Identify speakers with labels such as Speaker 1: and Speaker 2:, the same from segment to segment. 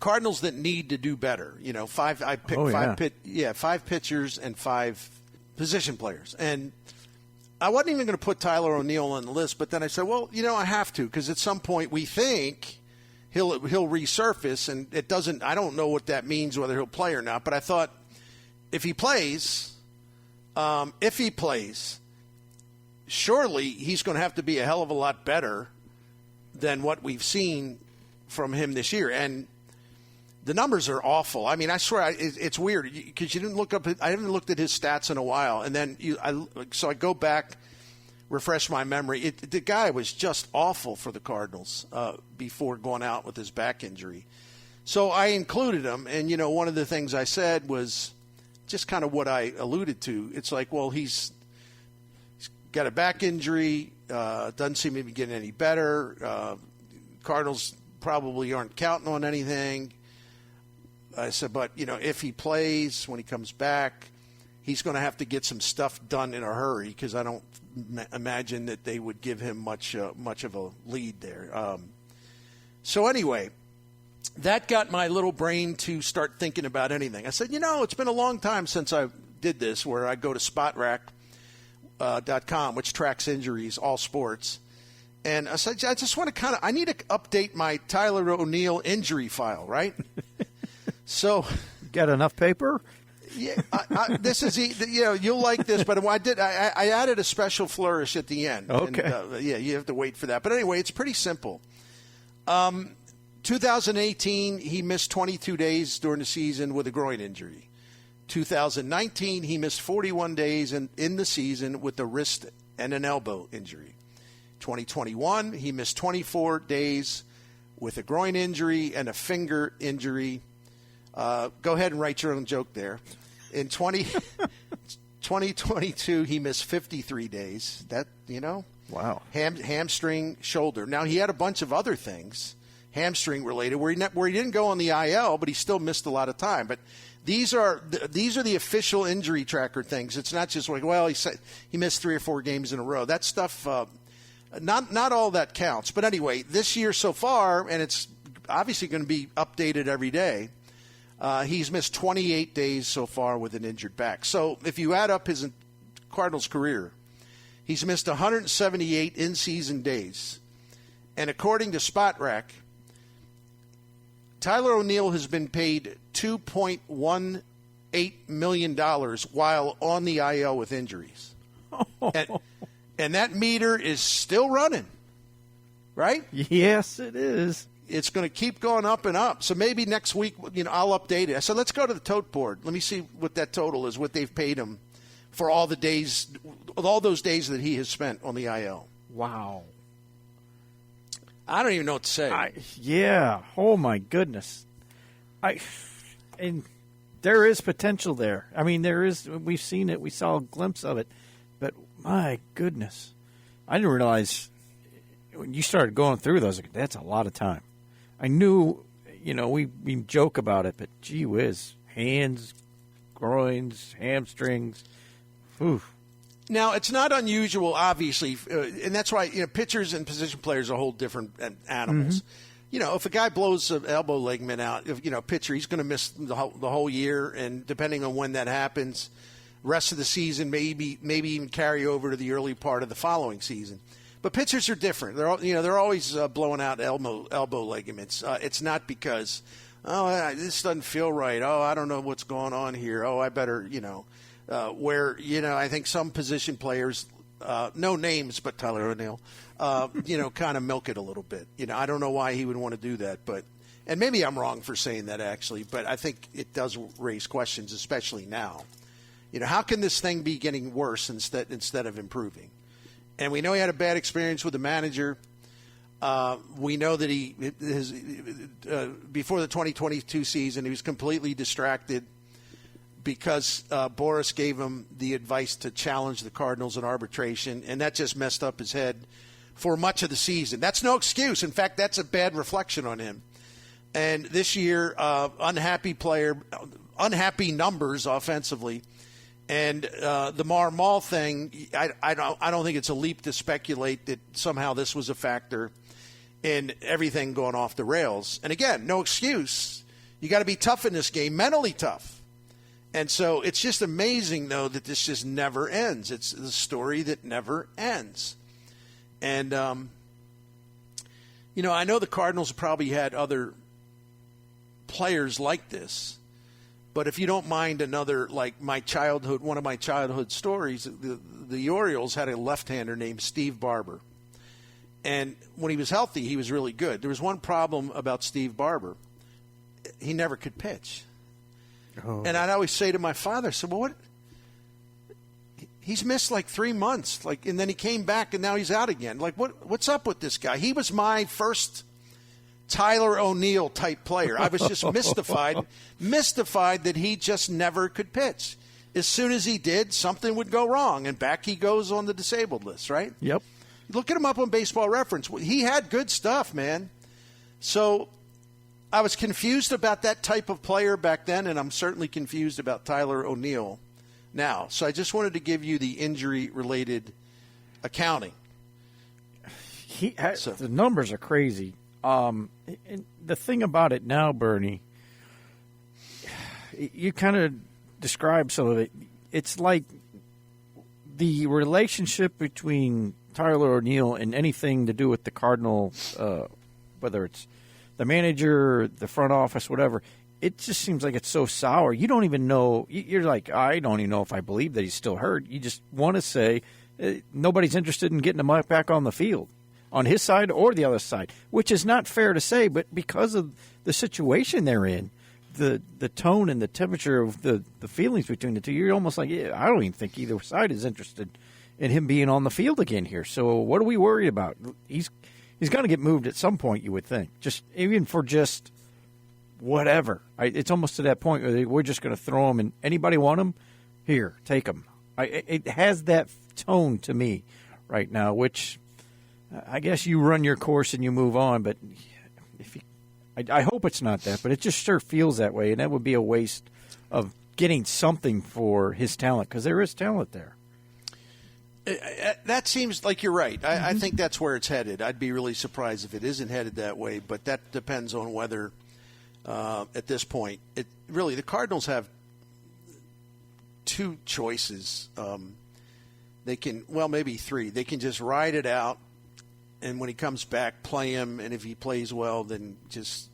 Speaker 1: Cardinals that need to do better. Five pitchers and 5 position players. And I wasn't even going to put Tyler O'Neill on the list, but then I said, well, I have to, because at some point we think he'll resurface, and it doesn't. I don't know what that means, whether he'll play or not. But I thought if he plays, surely he's going to have to be a hell of a lot better than what we've seen from him this year. And the numbers are awful. I mean, I swear it's weird because you didn't look up. I haven't looked at his stats in a while, and then so I go back, refresh my memory. The guy was just awful for the Cardinals before going out with his back injury. So I included him, and one of the things I said was just kind of what I alluded to. It's like, well, he's got a back injury, doesn't seem to be getting any better. Cardinals probably aren't counting on anything. I said, but, if he plays when he comes back, he's going to have to get some stuff done in a hurry, because I don't imagine that they would give him much of a lead there. So anyway, that got my little brain to start thinking about anything. I said, it's been a long time since I did this, where I go to SpotRack.com, which tracks injuries, all sports. And I said, I just want to I need to update my Tyler O'Neill injury file, right? So,
Speaker 2: got enough paper?
Speaker 1: Yeah, this is you'll like this, but I added a special flourish at the end.
Speaker 2: Okay.
Speaker 1: And, you have to wait for that. But anyway, it's pretty simple. 2018, he missed 22 days during the season with a groin injury. 2019, he missed 41 days in the season with a wrist and an elbow injury. 2021, he missed 24 days with a groin injury and a finger injury. Go ahead and write your own joke there. In 2022, he missed 53 days. That,
Speaker 2: wow.
Speaker 1: Hamstring, shoulder. Now, he had a bunch of other things, hamstring related, where he didn't go on the IL, but he still missed a lot of time. But these are the official injury tracker things. It's not just like, well, he missed 3 or 4 games in a row. That stuff, not all that counts. But anyway, this year so far, and it's obviously going to be updated every day, he's missed 28 days so far with an injured back. So if you add up his Cardinals career, he's missed 178 in-season days. And according to SpotRack, Tyler O'Neill has been paid $2.18 million while on the IL with injuries. And that meter is still running, right?
Speaker 2: Yes, it is.
Speaker 1: It's going to keep going up and up. So maybe next week, I'll update it. So let's go to the tote board. Let me see what that total is, what they've paid him for all the days, all those days that he has spent on the IL.
Speaker 2: Wow.
Speaker 1: I don't even know what to say.
Speaker 2: Yeah. Oh my goodness. And there is potential there. I mean, there is. We've seen it. We saw a glimpse of it. But my goodness, I didn't realize when you started going through those. That's a lot of time. I knew, we joke about it, but gee whiz, hands, groins, hamstrings. Whew.
Speaker 1: Now, it's not unusual, obviously, and that's why pitchers and position players are whole different animals. Mm-hmm. If a guy blows an elbow ligament out, pitcher, he's going to miss the whole year, and depending on when that happens, rest of the season, maybe even carry over to the early part of the following season. But pitchers are different. They're always blowing out elbow ligaments. It's not because, this doesn't feel right. Oh, I don't know what's going on here. Oh, I better, I think some position players, no names, but Tyler O'Neill, kind of milk it a little bit. I don't know why he would want to do that, and maybe I'm wrong for saying that actually, but I think it does raise questions, especially now. How can this thing be getting worse instead of improving? And we know he had a bad experience with the manager. We know that before the 2022 season, he was completely distracted because Boris gave him the advice to challenge the Cardinals in arbitration, and that just messed up his head for much of the season. That's no excuse. In fact, that's a bad reflection on him. And this year, unhappy player, unhappy numbers offensively. And the Marmol thing, I don't think it's a leap to speculate that somehow this was a factor in everything going off the rails. And again, no excuse, You got to be tough in this game, mentally tough. And so it's just amazing, though, that this just never ends. It's the story that never ends. And, I know the Cardinals probably had other players like this. But if you don't mind another, like one of my childhood stories, the Orioles had a left-hander named Steve Barber. And when he was healthy, he was really good. There was one problem about Steve Barber. He never could pitch. Oh. And I'd always say to my father, I said, well, what? He's missed like 3 months. And then he came back and now he's out again. What's up with this guy? He was my first Tyler O'Neill type player. I was just mystified that he just never could pitch. As soon as he did, something would go wrong, and back he goes on the disabled list, right?
Speaker 2: Yep.
Speaker 1: Look at him up on Baseball Reference. He had good stuff, man. So I was confused about that type of player back then, and I'm certainly confused about Tyler O'Neill now. So I just wanted to give you the injury-related accounting.
Speaker 2: The numbers are crazy. And the thing about it now, Bernie, you kind of describe some of it. It's like the relationship between Tyler O'Neill and anything to do with the Cardinals, whether it's the manager, the front office, whatever, it just seems like it's so sour. You don't even know. You're like, I don't even know if I believe that he's still hurt. You just want to say nobody's interested in getting him back on the field, on his side or the other side, which is not fair to say, but because of the situation they're in, the tone and the temperature of the feelings between the two, you're almost like, yeah, I don't even think either side is interested in him being on the field again here. So what are we worried about? He's going to get moved at some point, you would think, just even for just whatever. It's almost to that point where we're just going to throw him, and anybody want him? Here, take him. It has that tone to me right now, which I guess you run your course and you move on, but I hope it's not that, but it just sure feels that way, and that would be a waste of getting something for his talent, because there is talent there.
Speaker 1: That seems like you're right. I think that's where it's headed. I'd be really surprised if it isn't headed that way, but that depends on whether, at this point, the Cardinals have two choices. They can, maybe three. They can just ride it out, and when he comes back, play him, and if he plays well, then just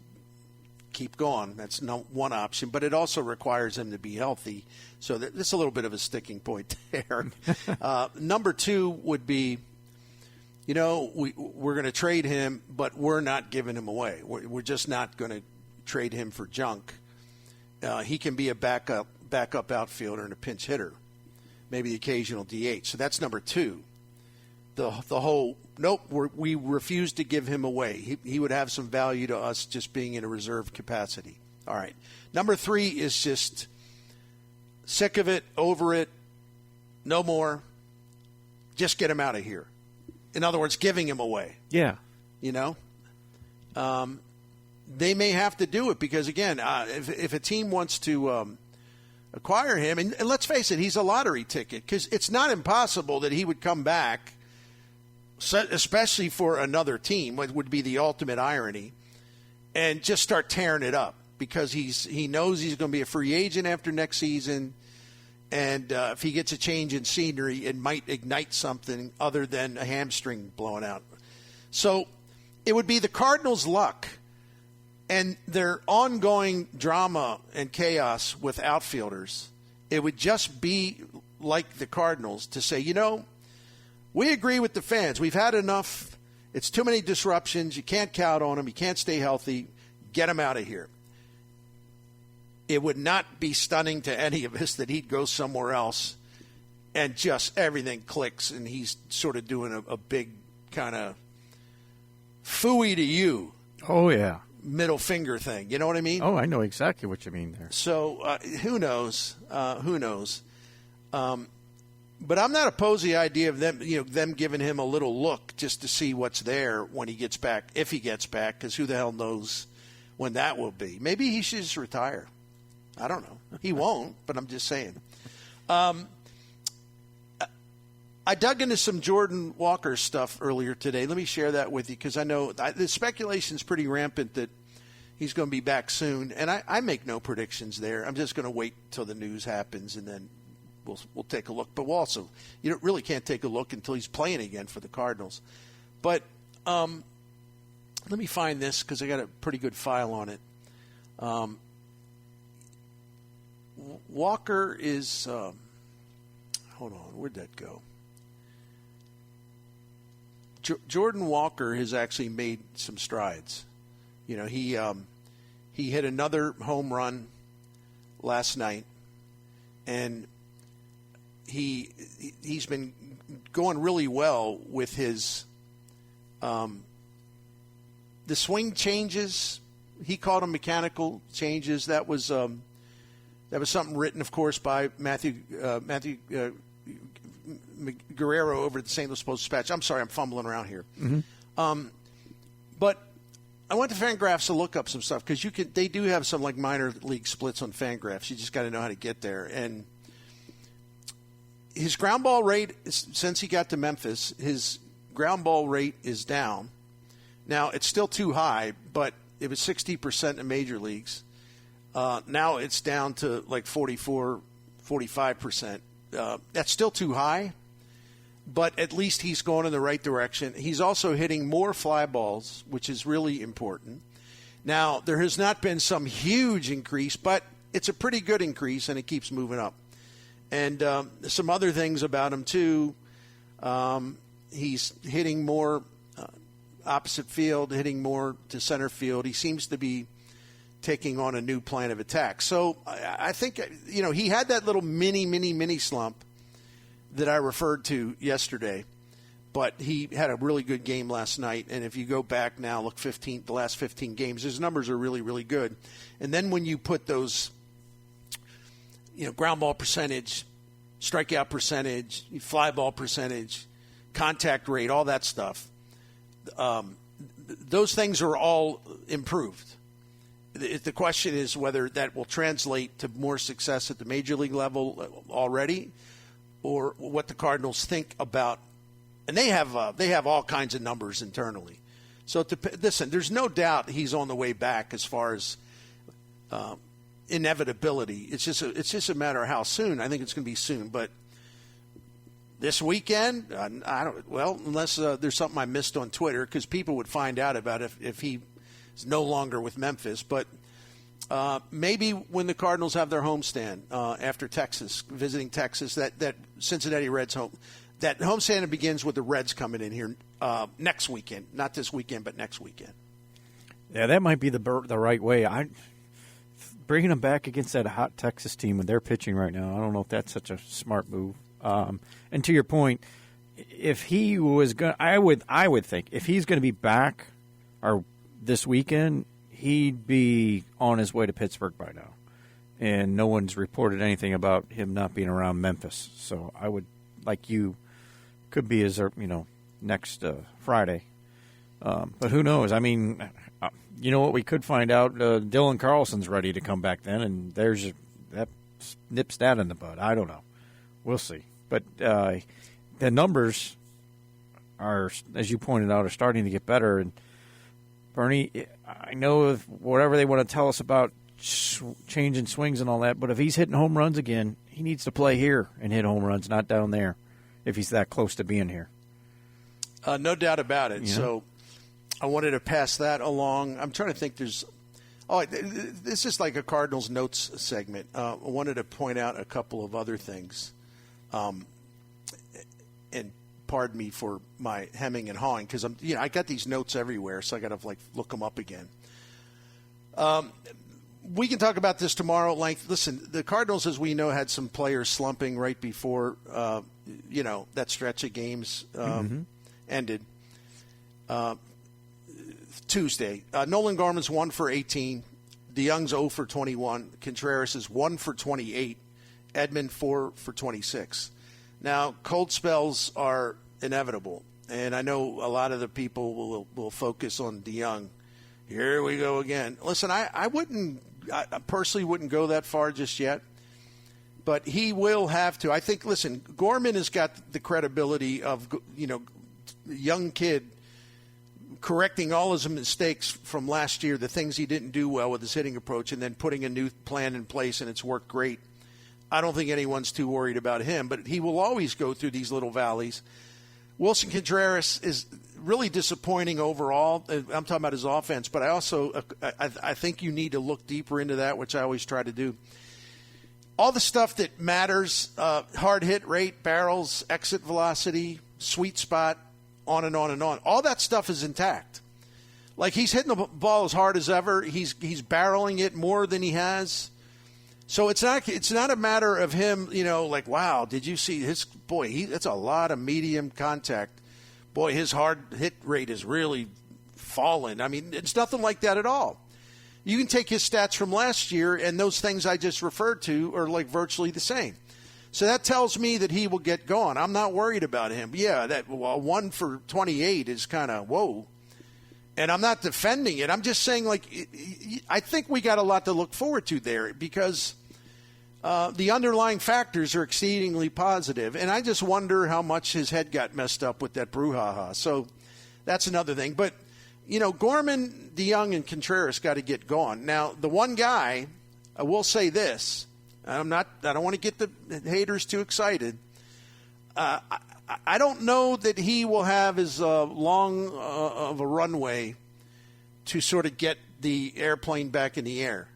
Speaker 1: keep going. That's one option, but it also requires him to be healthy. So that's a little bit of a sticking point there. Number two would be, we're going to trade him, but we're not giving him away. We're just not going to trade him for junk. He can be a backup outfielder and a pinch hitter, maybe the occasional DH. So that's number two. The whole, nope, we refuse to give him away. He would have some value to us just being in a reserve capacity. All right. Number three is just sick of it, over it, no more. Just get him out of here. In other words, giving him away.
Speaker 2: Yeah.
Speaker 1: They may have to do it because, again, if a team wants to acquire him, and let's face it, he's a lottery ticket, because it's not impossible that he would come back, especially for another team, what would be the ultimate irony, and just start tearing it up, because he knows he's going to be a free agent after next season, and if he gets a change in scenery, it might ignite something other than a hamstring blowing out. So it would be the Cardinals' luck and their ongoing drama and chaos with outfielders. It would just be like the Cardinals to say, we agree with the fans. We've had enough. It's too many disruptions. You can't count on them. You can't stay healthy. Get him out of here. It would not be stunning to any of us that he'd go somewhere else and just everything clicks and he's sort of doing a big kind of phooey to you.
Speaker 2: Oh, yeah.
Speaker 1: Middle finger thing. You know what I mean?
Speaker 2: Oh, I know exactly what you mean there.
Speaker 1: So who knows? Who knows? But I'm not opposed to the idea of them giving him a little look just to see what's there when he gets back, if he gets back, because who the hell knows when that will be. Maybe he should just retire. I don't know. He won't, but I'm just saying. I dug into some Jordan Walker stuff earlier today. Let me share that with you, because I know the speculation is pretty rampant that he's going to be back soon. And I make no predictions there. I'm just going to wait till the news happens, and then we'll take a look. But we'll also, you really can't take a look until he's playing again for the Cardinals. But let me find this because I got a pretty good file on it. Walker is hold on, where'd that go? Jordan Walker has actually made some strides. He hit another home run last night, and he's been going really well with his the swing changes. He called them mechanical changes. That was something written, of course, by Matthew Guerrero over at the St. Louis Post-Dispatch. I'm sorry, I'm fumbling around here. Mm-hmm. But I went to Fangraphs to look up some stuff because they do have some like minor league splits on Fangraphs. You just got to know how to get there. And his ground ball rate, since he got to Memphis, his ground ball rate is down. Now, it's still too high, but it was 60% in major leagues. Now it's down to like 44, 45%. That's still too high, but at least he's going in the right direction. He's also hitting more fly balls, which is really important. Now, there has not been some huge increase, but it's a pretty good increase, and it keeps moving up. And some other things about him, too. He's hitting more opposite field, hitting more to center field. He seems to be taking on a new plan of attack. So I think, he had that little mini slump that I referred to yesterday, but he had a really good game last night. And if you go back now, look the last 15 games, his numbers are really, really good. And then when you put those, ground ball percentage, strikeout percentage, fly ball percentage, contact rate, all that stuff, those things are all improved. The question is whether that will translate to more success at the major league level already, or what the Cardinals think about. And they have all kinds of numbers internally. So listen, there's no doubt he's on the way back as far as inevitability. It's just a matter of how soon. I think it's going to be soon, but this weekend, I don't. Well, unless there's something I missed on Twitter, because people would find out about it if he is no longer with Memphis. But maybe when the Cardinals have their homestand after Texas, visiting Texas, that Cincinnati Reds home, that homestand begins with the Reds coming in here next weekend, not this weekend, but next weekend.
Speaker 2: Yeah, that might be the right way. Bringing them back against that hot Texas team when they're pitching right now, I don't know if that's such a smart move. And to your point, if he was going, I would think if he's going to be back or this weekend, he'd be on his way to Pittsburgh by now. And no one's reported anything about him not being around Memphis. So I would, like you, could be as next Friday. But who knows? I mean, you know what? We could find out. Dylan Carlson's ready to come back then, and that nips that in the bud. I don't know. We'll see. But the numbers are, as you pointed out, are starting to get better. And Bernie, I know if whatever they want to tell us about changing swings and all that, but if he's hitting home runs again, he needs to play here and hit home runs, not down there, if he's that close to being here.
Speaker 1: No doubt about it. So I wanted to pass that along. I'm trying to think this is like a Cardinals notes segment. I wanted to point out a couple of other things. And pardon me for my hemming and hawing, because I got these notes everywhere, so I got to look them up again. We can talk about this tomorrow at length. Listen, the Cardinals, as we know, had some players slumping right before that stretch of games ended. Tuesday, Nolan Gorman's 1 for 18, DeYoung's 0 for 21, Contreras is 1 for 28, Edman 4 for 26. Now, cold spells are inevitable, and I know a lot of the people will focus on DeYoung. Here we go again. Listen, I personally wouldn't go that far just yet, but he will have to. I think, listen, Gorman has got the credibility of, young kid correcting all his mistakes from last year, the things he didn't do well with his hitting approach, and then putting a new plan in place, and it's worked great. I don't think anyone's too worried about him, but he will always go through these little valleys. Wilson Contreras is really disappointing overall. I'm talking about his offense, but I think you need to look deeper into that, which I always try to do. All the stuff that matters, hard hit rate, barrels, exit velocity, sweet spot, on and on and on. All that stuff is intact. Like, he's hitting the ball as hard as ever. He's barreling it more than he has. So it's not a matter of him, like, wow, did you see his boy? That's a lot of medium contact. Boy, his hard hit rate is really fallen. I mean, it's nothing like that at all. You can take his stats from last year, and those things I just referred to are like virtually the same. So that tells me that he will get going. I'm not worried about him. Yeah, that 1 for 28 is kind of whoa. And I'm not defending it. I'm just saying, like, I think we got a lot to look forward to there because the underlying factors are exceedingly positive. And I just wonder how much his head got messed up with that brouhaha. So that's another thing. But, Gorman, DeYoung, and Contreras got to get going. Now, the one guy, I will say this. I don't want to get the haters too excited. I don't know that he will have as long of a runway to sort of get the airplane back in the air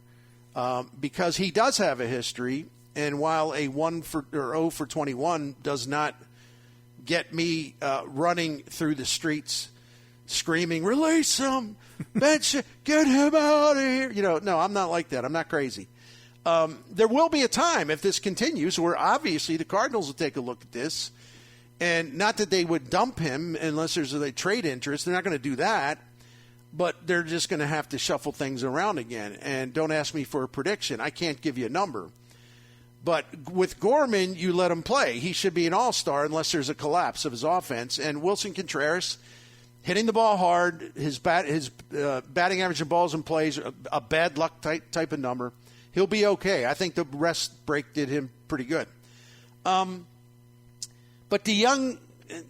Speaker 1: because he does have a history. And while a 0 for 21 does not get me running through the streets screaming, release him, bench, get him out of here. No, I'm not like that. I'm not crazy. There will be a time if this continues where obviously the Cardinals will take a look at this. And not that they would dump him unless there's a trade interest. They're not going to do that. But they're just going to have to shuffle things around again. And don't ask me for a prediction. I can't give you a number. But with Gorman, you let him play. He should be an all-star unless there's a collapse of his offense. And Wilson Contreras, hitting the ball hard, his batting average in balls and plays, a bad luck type of number. He'll be okay. I think the rest break did him pretty good. But DeYoung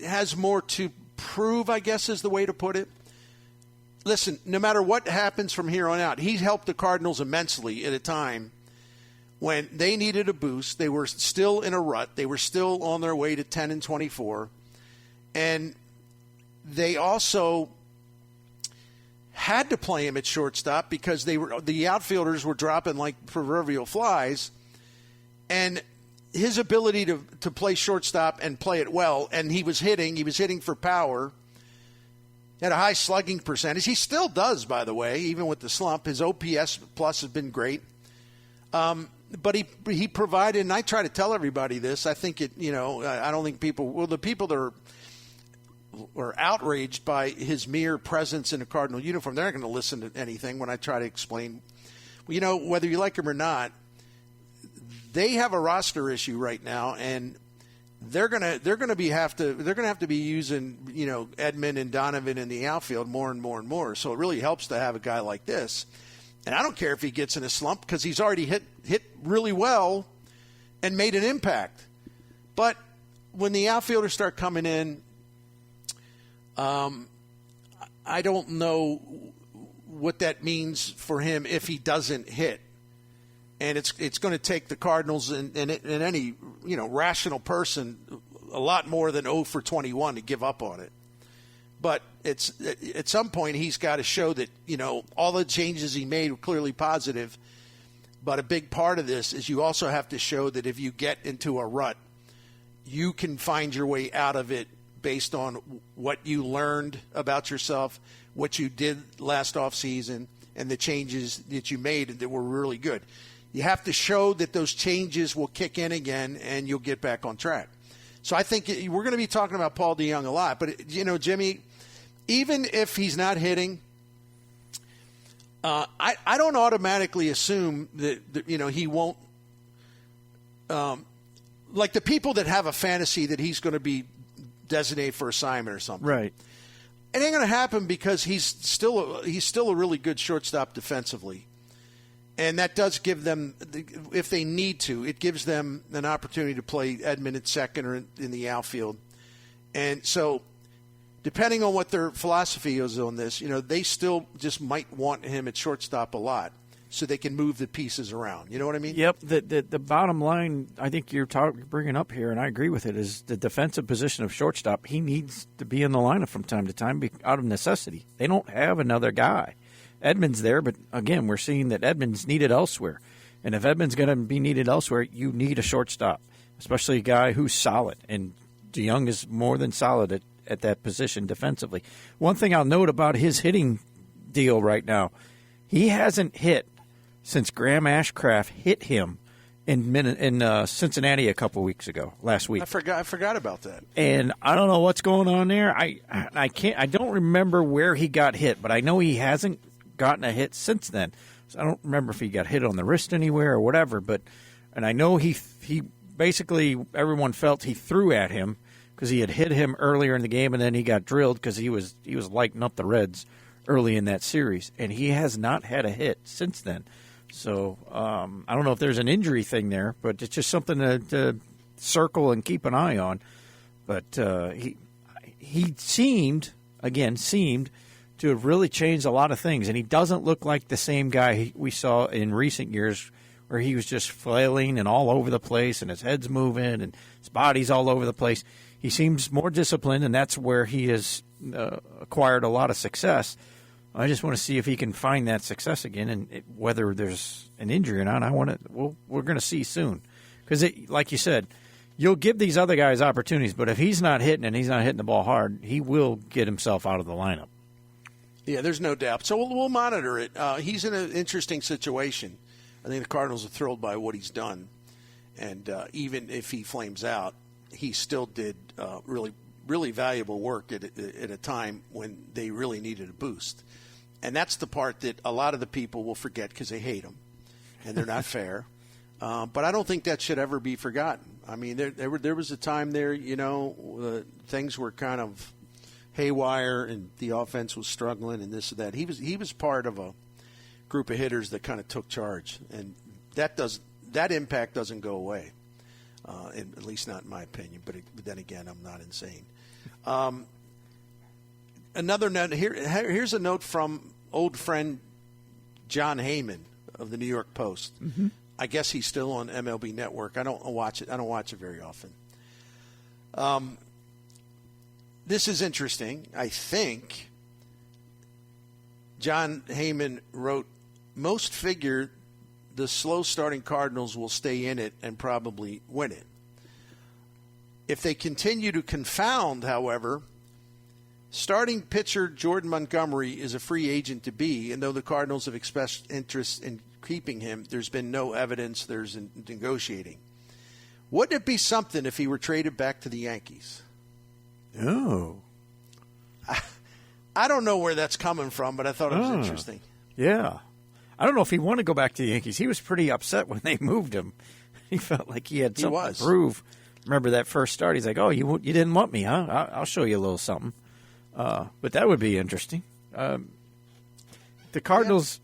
Speaker 1: has more to prove, I guess is the way to put it. Listen, no matter what happens from here on out, he's helped the Cardinals immensely at a time when they needed a boost. They were still in a rut. They were still on their way to 10-24. And they also had to play him at shortstop because the outfielders were dropping like proverbial flies. And his ability to play shortstop and play it well, and he was hitting for power, had a high slugging percentage. He still does, by the way, even with the slump. His OPS plus has been great. But he provided, and I try to tell everybody this, I think I don't think the people that are outraged by his mere presence in a Cardinal uniform, they're not going to listen to anything when I try to explain. Whether you like him or not, they have a roster issue right now, and they're going to have to be using Edman and Donovan in the outfield more and more and more. So it really helps to have a guy like this. And I don't care if he gets in a slump because he's already hit really well and made an impact. But when the outfielders start coming in, I don't know what that means for him if he doesn't hit. And it's going to take the Cardinals and any rational person a lot more than 0 for 21 to give up on it. But it's at some point he's got to show that all the changes he made were clearly positive. But a big part of this is you also have to show that if you get into a rut, you can find your way out of it based on what you learned about yourself, what you did last offseason, and the changes that you made that were really good. You have to show that those changes will kick in again and you'll get back on track. So I think we're going to be talking about Paul DeYoung a lot. But, Jimmy, even if he's not hitting, I don't automatically assume that he won't like the people that have a fantasy that he's going to be designated for assignment or something.
Speaker 2: Right.
Speaker 1: It ain't going to happen because he's still a really good shortstop defensively. And that does give them, if they need to, it gives them an opportunity to play Edman at second or in the outfield. And so depending on what their philosophy is on this, they still just might want him at shortstop a lot so they can move the pieces around. You know what I mean?
Speaker 2: Yep. The bottom line I think you're bringing up here, and I agree with it, is the defensive position of shortstop. He needs to be in the lineup from time to time out of necessity. They don't have another guy. Edman's there, but again, we're seeing that Edman's needed elsewhere. And if Edman's going to be needed elsewhere, you need a shortstop, especially a guy who's solid. And DeYoung is more than solid at that position defensively. One thing I'll note about his hitting deal right now, he hasn't hit since Graham Ashcraft hit him in Cincinnati a couple weeks ago, last week.
Speaker 1: I forgot about that.
Speaker 2: And I don't know what's going on there. I don't remember where he got hit, but I know he hasn't gotten a hit since then. So I don't remember if he got hit on the wrist anywhere or whatever. And I know he basically, everyone felt he threw at him because he had hit him earlier in the game, and then he got drilled because he was lighting up the Reds early in that series, and he has not had a hit since then. So I don't know if there's an injury thing there, but it's just something to circle and keep an eye on. But he seemed to have really changed a lot of things, and he doesn't look like the same guy we saw in recent years where he was just flailing and all over the place and his head's moving and his body's all over the place. He seems more disciplined, and that's where he has acquired a lot of success. I just want to see if he can find that success again, and whether there's an injury or not. We're going to see soon, because like you said, you'll give these other guys opportunities, but if he's not hitting and he's not hitting the ball hard, he will get himself out of the lineup.
Speaker 1: Yeah, there's no doubt. So we'll monitor it. He's in an interesting situation. I think the Cardinals are thrilled by what he's done, and even if he flames out, he still did really, really valuable work at a time when they really needed a boost. And that's the part that a lot of the people will forget because they hate him, and they're not fair. But I don't think that should ever be forgotten. I mean, there was a time there, things were kind of haywire, and the offense was struggling, and this and that. He was part of a group of hitters that kind of took charge, and that impact doesn't go away, at least not in my opinion. But then again, I'm not insane. Another note here's a note from old friend John Heyman of the New York Post. Mm-hmm. I guess he's still on MLB Network. I don't watch it. I don't watch it very often. This is interesting. I think John Heyman wrote, most figure the slow-starting Cardinals will stay in it and probably win it. If they continue to confound, however, starting pitcher Jordan Montgomery is a free agent to be, and though the Cardinals have expressed interest in keeping him, there's been no evidence there's negotiating. Wouldn't it be something if he were traded back to the Yankees?
Speaker 2: Oh.
Speaker 1: I don't know where that's coming from, but I thought it was interesting.
Speaker 2: Yeah. I don't know if he wanted to go back to the Yankees. He was pretty upset when they moved him. He felt like he had something to prove. Remember that first start? He's like, "Oh, you didn't want me, huh? I'll show you a little something." But that would be interesting. The Cardinals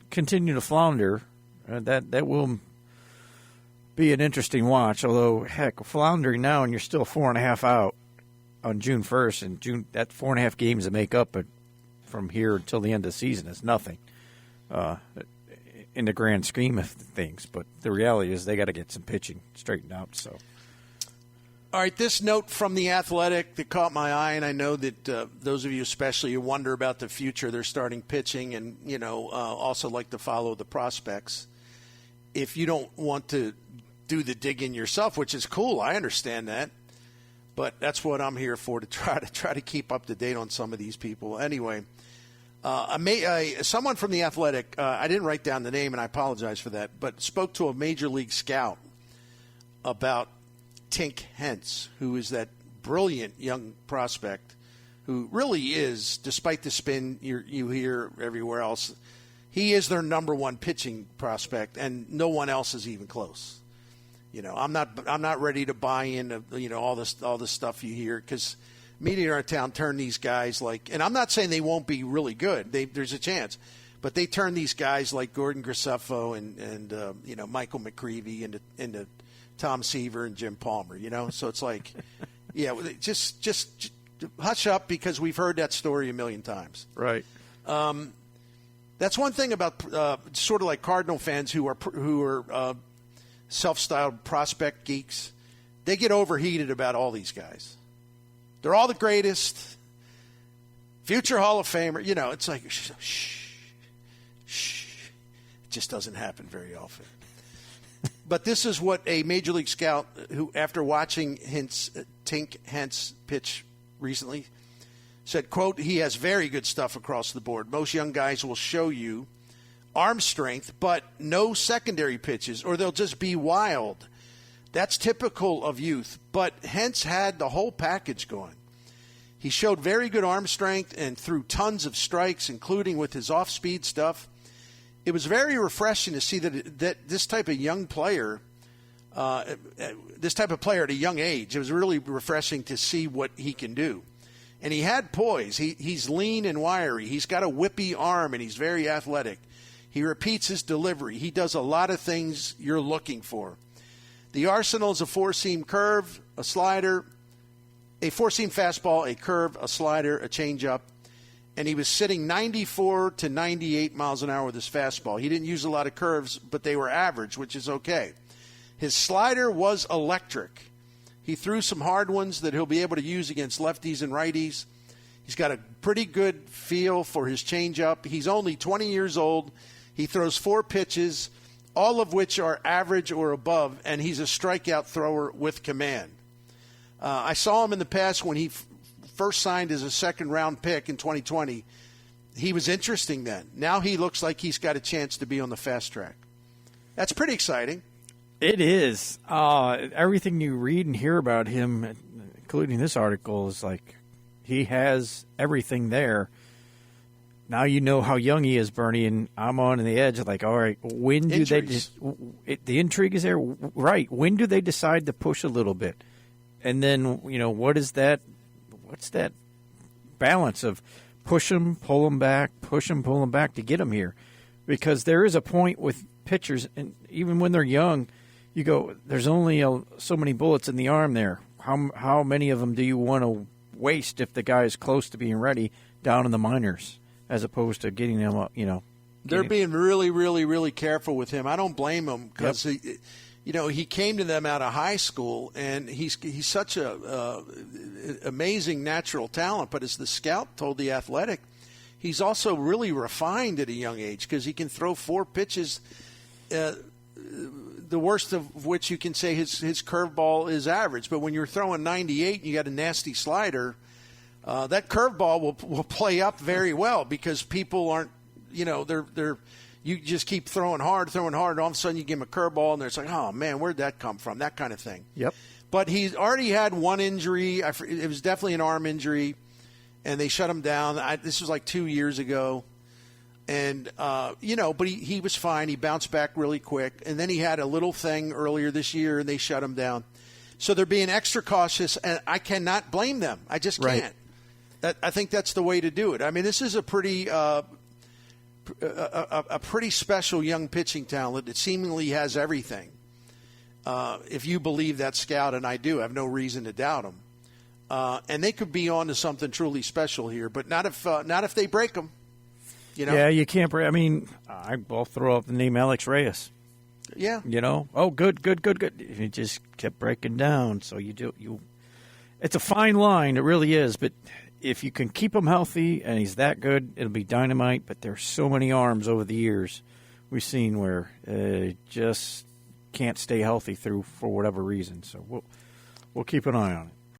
Speaker 2: continue to flounder. That will be an interesting watch. Although, heck, floundering now, and you're still 4.5 out on June 1st, and that 4.5 games to make up from here until the end of the season is nothing in the grand scheme of things. But the reality is they got to get some pitching straightened out. So.
Speaker 1: All right, this note from The Athletic that caught my eye, and I know that those of you especially who wonder about the future, they're starting pitching and, also like to follow the prospects. If you don't want to do the digging yourself, which is cool, I understand that. But that's what I'm here for, to try to keep up to date on some of these people. Anyway, someone from The Athletic, I didn't write down the name, and I apologize for that, but spoke to a major league scout about Tink Hence, who is that brilliant young prospect who really is, despite the spin you hear everywhere else, he is their number one pitching prospect, and no one else is even close. I'm not ready to buy in, all this stuff you hear, because media in our town turn these guys and I'm not saying they won't be really good. There's a chance, but they turn these guys like Gordon Graceffo and Michael McCreevy into Tom Seaver and Jim Palmer, So it's like, yeah, just hush up because we've heard that story a million times.
Speaker 2: Right.
Speaker 1: That's one thing about sort of like Cardinal fans who are self-styled prospect geeks. They get overheated about all these guys. They're all the greatest, future Hall of Famer. You know, it's like, shh. It just doesn't happen very often. But this is what a Major League scout who, after watching Tink Hence pitch recently, said, quote, he has very good stuff across the board. Most young guys will show you arm strength, but no secondary pitches, or they'll just be wild. That's typical of youth. But Hence had the whole package going. He showed very good arm strength and threw tons of strikes, including with his off-speed stuff. It was very refreshing to see that this type of young player, this type of player at a young age, it was really refreshing to see what he can do. And he had poise. He's lean and wiry. He's got a whippy arm, and he's very athletic. He repeats his delivery. He does a lot of things you're looking for. The arsenal is a four-seam curve, a slider, a four-seam fastball, a curve, a slider, a changeup. And he was sitting 94 to 98 miles an hour with his fastball. He didn't use a lot of curves, but they were average, which is okay. His slider was electric. He threw some hard ones that he'll be able to use against lefties and righties. He's got a pretty good feel for his changeup. He's only 20 years old. He throws 4 pitches, all of which are average or above, and he's a strikeout thrower with command. I saw him in the past when he first signed as a second-round pick in 2020. He was interesting then. Now he looks like he's got a chance to be on the fast track. That's pretty exciting.
Speaker 2: It is. Everything you read and hear about him, including this article, is like he has everything there. Now you know how young he is, Bernie, and I'm on the edge. Like, all right, when do
Speaker 1: Injuries.
Speaker 2: the intrigue is there, right? When do they decide to push a little bit? And then, you know, what's that balance of push them, pull them back, push them, pull them back to get them here? Because there is a point with pitchers, and even when they're young, you go, there's only so many bullets in the arm there. How many of them do you want to waste if the guy is close to being ready down in the minors, as opposed to getting them up, you know?
Speaker 1: They're being really, really, really careful with him. I don't blame him because, he came to them out of high school, and he's such a amazing natural talent. But as the scout told The Athletic, he's also really refined at a young age because he can throw 4 pitches, the worst of which you can say his curveball is average. But when you're throwing 98 and you got a nasty slider, that curveball will play up very well because people aren't, they're you just keep throwing hard, and all of a sudden you give him a curveball, and it's like, oh, man, where'd that come from? That kind of thing.
Speaker 2: Yep.
Speaker 1: But he's already had one injury. It was definitely an arm injury, and they shut him down. This was like 2 years ago. And, but he was fine. He bounced back really quick. And then he had a little thing earlier this year, and they shut him down. So they're being extra cautious, and I cannot blame them. I just can't. Right. I think that's the way to do it. I mean, this is a pretty special young pitching talent that seemingly has everything. If you believe that scout, and I do, I have no reason to doubt him. And they could be on to something truly special here, but not if they break them.
Speaker 2: Yeah, you can't break. I mean, I'll throw up the name Alex Reyes.
Speaker 1: Yeah.
Speaker 2: Oh, good. He just kept breaking down. So it's a fine line. It really is. But if you can keep him healthy and he's that good, it'll be dynamite. But there's so many arms over the years we've seen where just can't stay healthy for whatever reason. So we'll keep an eye on it.